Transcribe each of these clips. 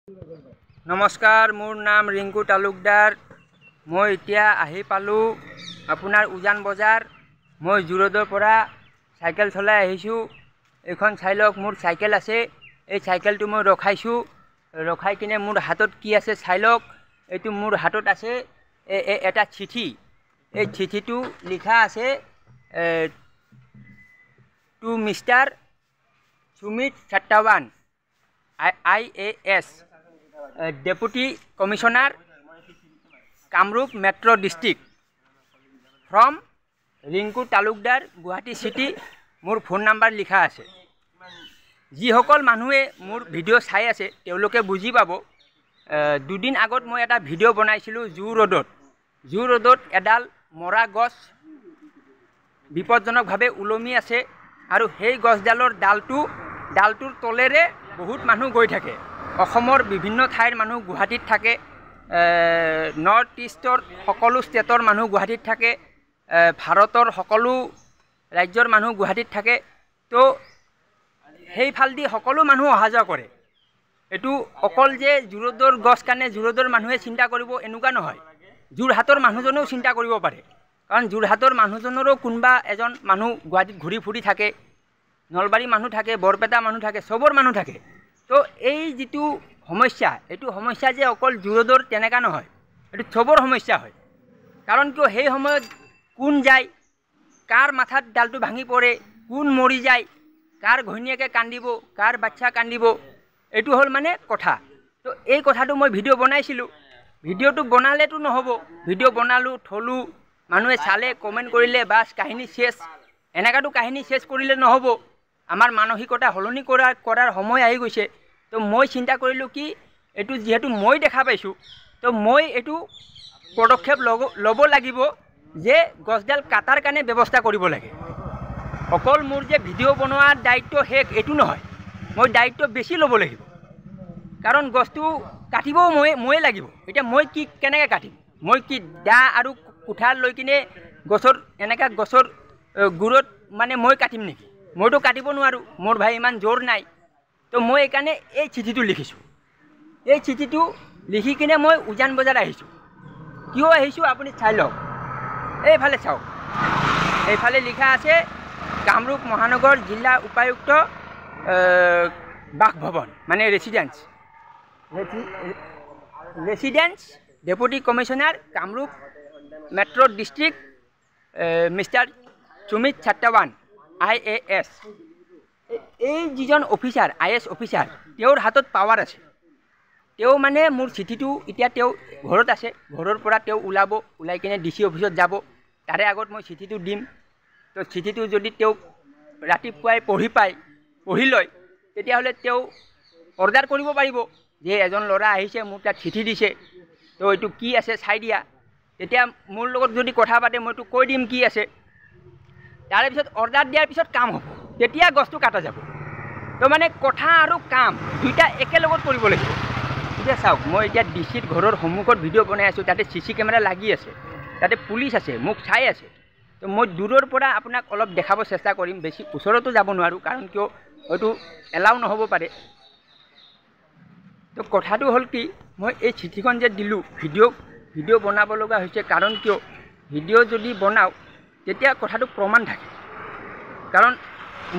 नमस्कार, मोर नाम रिंकू तालुकदार। मैं इतना आहि पालू आपनार उजान बजार। मैं जुरोडर परा साइकेल चलाई आहिछु। एखन चाइ लक मोर साइकेल आछे। এই साइकेलটো मैं रखाइछु। रखाई किने मोर हातत कि आछे चाइ लक। एटु मोर हातत आछे एटा चिठी। এই চিঠিটো लिखा आछे to mister Sumit Satyawan IAS deputy commissioner Kamrup metro district from Rinku Talukdar Guwahati city. मोर फोन नम्बर लिखा आछे। जिसकल मानुहे मोर भिडिओ चाइ आछे तेओलोके बुझी पाब। दुदिन आगत मैं एटा भिडिओ बनाइছিলো जू रोडत एडाल मरा गछ विपदजनक भावे उलमी आछे आरु हेई गछडाলৰ डालटोर तलेरे बहुत मानुह गई थाके। অসমৰ বিভিন্ন ঠাইৰ মানুহ গুৱাহাটীত থাকে। নৰ্থ ইষ্টৰ সকলো ষ্টেটৰ মানুহ গুৱাহাটীত থাকে। ভাৰতৰ সকলো ৰাজ্যৰ মানুহ গুৱাহাটীত থাকে। তো সেইফালদি সকলো মানুহ অহা যোৱা কৰে। এটু অকল যে জুৰোডৰ গছ কানে জুৰোডৰ মানুহে চিন্তা কৰিব এনেকুৱা নহয়। যোৰহাটৰ মানুহজনেও চিন্তা কৰিব পাৰে। কাৰণ যোৰহাটৰ মানুহজনৰো কোনবা এজন মানুহ গুৱাহাটীত ঘূৰি ফুৰি থাকে। নলবাৰী মানুহ থাকে, বৰপেটা মানুহ থাকে, সবৰ মানুহ থাকে। তো এই যিটো সমস্যা এইটো সমস্যা যে অকল জুৰোডৰ তেনেকা নহয়, এইটো সবৰ সমস্যা হয়। কাৰণ কিয় সেই সময়ত কোন যায়, কাৰ মাথাত ডালটো ভাঙি পৰে, কোন মৰি যায়, কাৰ ঘৈণীয়েকে কান্দিব, কাৰ বাচ্চা কান্দিব, এইটো হ'ল মানে কথা। তো এই কথাটো মই ভিডিঅ' বনাইছিলোঁ। ভিডিঅ'টো বনালেতো নহ'ব। ভিডিঅ' বনালোঁ, থলোঁ, মানুহে চালে, কমেণ্ট কৰিলে, বাছ কাহিনী শেষ। এনেকাটো কাহিনী শেষ কৰিলে নহ'ব। আমাৰ মানসিকতা সলনি কৰাৰ সময় আহি গৈছে। তো মই চিন্তা কৰিলোঁ কি এইটো যিহেতু মই দেখা পাইছোঁ, তো মই এইটো পদক্ষেপ ল'ব লাগিব যে গছডাল কাটাৰ কাৰণে ব্যৱস্থা কৰিব লাগে। অকল মোৰ যে ভিডিঅ' বনোৱাৰ দায়িত্ব শেষ এইটো নহয়, মই দায়িত্ব বেছি ল'ব লাগিব। কাৰণ গছটো কাটিবও ময়ে লাগিব। এতিয়া মই কি কেনেকৈ কাটিম? মই কি দা আৰু কুঠাৰ লৈ কিনে এনেকা গছৰ গুৰত মানে মই কাটিম নেকি? মইতো কাটিব নোৱাৰোঁ, মোৰ ভাই ইমান জোৰ নাই। তো মই এইকাৰণে এই চিঠিটো লিখিছোঁ। এই চিঠিটো লিখি কিনে মই উজান বজাৰ আহিছোঁ। কিয় আহিছোঁ আপুনি চাই লওক। এইফালে চাওক, এইফালে লিখা আছে কামৰূপ মহানগৰ জিলা উপায়ুক্ত বাসভৱন মানে residence deputy commissioner Kamrup metro district mister Sumit Satyawan IAS। এই যিজন অফিচাৰ IAS অফিচাৰ তেওঁৰ হাতত পাৱাৰ আছে। তেওঁ মানে মোৰ চিঠিটো এতিয়া তেওঁ ঘৰত আছে। ঘৰৰ পৰা তেওঁ ওলাই কিনে DC অফিচত যাব। তাৰে আগত মই চিঠিটো দিম। তো চিঠিটো যদি তেওঁ ৰাতিপুৱাই পঢ়ি লয় তেতিয়াহ'লে তেওঁ অৰ্ডাৰ কৰিব পাৰিব যে এজন ল'ৰা আহিছে, মোক তাত চিঠি দিছে, তো এইটো কি আছে চাই দিয়া। তেতিয়া মোৰ লগত যদি কথা পাতে মইতো কৈ দিম কি আছে। তাৰে পিছত অৰ্ডাৰ দিয়াৰ পিছত কাম হ'ব, তেতিয়া গছটো কাটা যাব। তো মানে কথা আৰু কাম দুইটা একেলগত কৰিব লাগিব। এতিয়া চাওক, মই এতিয়া DCৰ ঘৰৰ সন্মুখত ভিডিঅ' বনাই আছোঁ। তাতে CC কেমেৰা লাগি আছে, তাতে পুলিচ আছে, মোক চাই আছে। তো মই দূৰৰ পৰা আপোনাক অলপ দেখাব চেষ্টা কৰিম। বেছি ওচৰতো যাব নোৱাৰোঁ, কাৰণ কিয় হয়তো এলাও নহ'ব পাৰে। তো কথাটো হ'ল কি, মই এই চিঠিখন যে দিলোঁ, ভিডিঅ' বনাব লগা হৈছে। কাৰণ কিয় ভিডিঅ' যদি বনাওঁ তেতিয়া কথাটো প্ৰমাণ থাকে। কাৰণ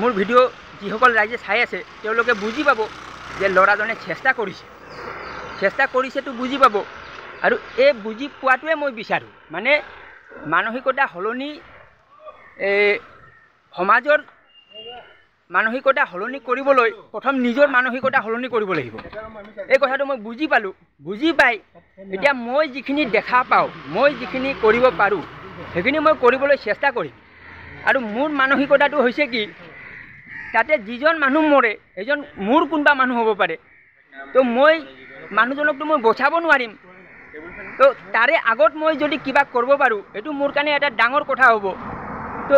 মোৰ ভিডিঅ' যিসকল ৰাইজে চাই আছে তেওঁলোকে বুজি পাব যে ল'ৰাজনে চেষ্টা কৰিছেতো বুজি পাব। আৰু এই বুজি পোৱাটোৱে মই বিচাৰোঁ। মানে মানসিকতা সলনি, সমাজৰ মানসিকতা সলনি কৰিবলৈ প্ৰথম নিজৰ মানসিকতা সলনি কৰিব লাগিব। এই কথাটো মই বুজি পালোঁ। বুজি পাই এতিয়া মই যিখিনি দেখা পাওঁ, মই যিখিনি কৰিব পাৰোঁ সেইখিনি মই কৰিবলৈ চেষ্টা কৰিম। আৰু মোৰ মানসিকতাটো হৈছে কি, তাতে যিজন মানুহ মৰে সেইজন মোৰ কোনোবা মানুহ হ'ব পাৰে। তো মই মানুহজনকতো মই বচাব নোৱাৰিম। তো তাৰে আগত মই যদি কিবা কৰিব পাৰোঁ এইটো মোৰ কাৰণে এটা ডাঙৰ কথা হ'ব। তো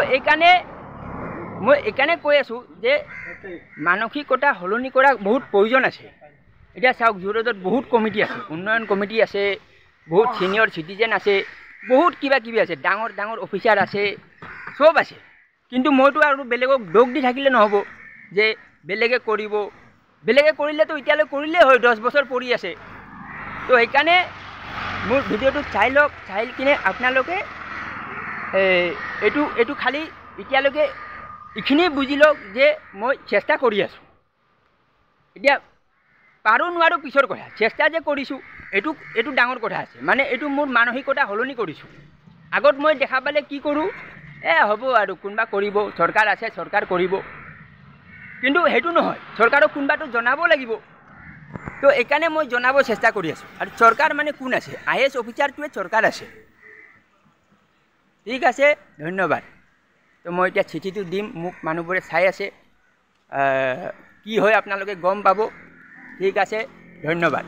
মই এইকাৰণে কৈ আছোঁ যে মানসিকতা সলনি কৰা বহুত প্ৰয়োজন আছে। এতিয়া চাওক, জুৰোডত বহুত কমিটি আছে, উন্নয়ন কমিটি আছে, বহুত ছিনিয়ৰ চিটিজেন আছে, বহুত কিবা কিবি আছে, ডাঙৰ অফিচাৰ আছে, সব আছে। কিন্তু মইতো আৰু বেলেগক দোষ দি থাকিলে নহ'ব যে বেলেগে কৰিব, বেলেগে কৰিলেতো এতিয়ালৈ কৰিলেই হয়, 10 বছৰ পৰি আছে। তো সেইকাৰণে মোৰ ভিডিঅ'টো চাই লওক, চাই কিনে আপোনালোকে এইটো খালি এতিয়ালৈকে এইখিনি বুজি লওক যে মই চেষ্টা কৰি আছোঁ। এতিয়া পাৰোঁ নোৱাৰোঁ পিছৰ কথা, চেষ্টা যে কৰিছোঁ এইটো ডাঙৰ কথা আছে। মানে এইটো মোৰ মানসিকতা সলনি কৰিছোঁ। আগত মই দেখা পালে কি কৰোঁ, হ'ব আৰু কোনোবা কৰিব, চৰকাৰ আছে চৰকাৰ কৰিব, কিন্তু সেইটো নহয়, চৰকাৰক কোনোবাটো জনাব লাগিব। তো এইকাৰণে মই জনাব চেষ্টা কৰি আছোঁ। আৰু চৰকাৰ মানে কোন আছে? IAS অফিচাৰটোৱে চৰকাৰ আছে। ঠিক আছে, ধন্যবাদ। তো মই এতিয়া চিঠিটো দিম, মোক মানুহবোৰে চাই আছে, কি হয় আপোনালোকে গম পাব। ঠিক আছে, ধন্যবাদ।